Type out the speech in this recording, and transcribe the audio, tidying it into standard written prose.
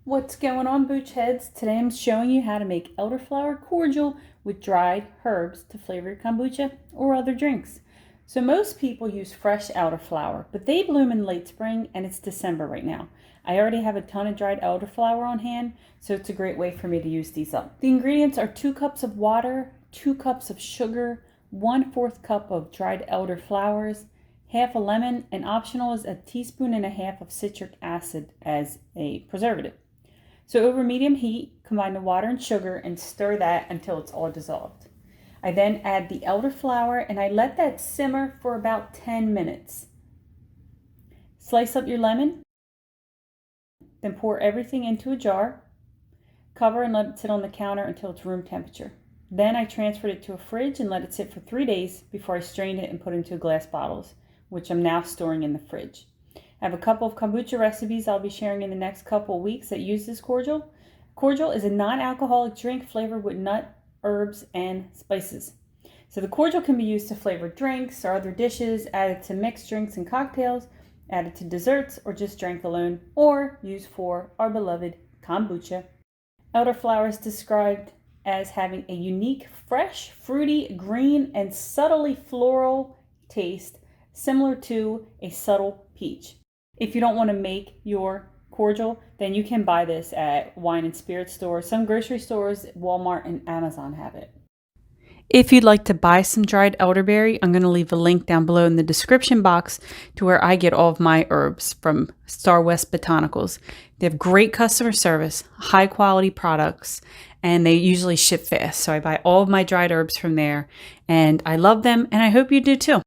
What's going on, Booch Heads? Today I'm showing you how to make elderflower cordial with dried herbs to flavor your kombucha or other drinks. So most people use fresh elderflower, but they bloom in late spring and it's December right now. I already have a ton of dried elderflower on hand, so it's a great way for me to use these up. The ingredients are 2 cups of water, 2 cups of sugar, 1/4 cup of dried elderflowers, half a lemon, and optional is a teaspoon and a half of citric acid as a preservative. So over medium heat, combine the water and sugar and stir that until it's all dissolved. I then add the elderflower and I let that simmer for about 10 minutes. Slice up your lemon, then pour everything into a jar, cover and let it sit on the counter until it's room temperature. Then I transferred it to a fridge and let it sit for 3 days before I strained it and put it into glass bottles, which I'm now storing in the fridge. I have a couple of kombucha recipes I'll be sharing in the next couple of weeks that use this cordial. Cordial is a non-alcoholic drink flavored with nut, herbs, and spices. So the cordial can be used to flavor drinks or other dishes, added to mixed drinks and cocktails, added to desserts, or just drank alone, or used for our beloved kombucha. Elderflower is described as having a unique, fresh, fruity, green, and subtly floral taste, similar to a subtle peach. If you don't want to make your cordial, then you can buy this at wine and spirit stores. Some grocery stores, Walmart, and Amazon have it. If you'd like to buy some dried elderberry, I'm going to leave a link down below in the description box to where I get all of my herbs from Starwest Botanicals. They have great customer service, high quality products, and they usually ship fast. So I buy all of my dried herbs from there, and I love them, and I hope you do too.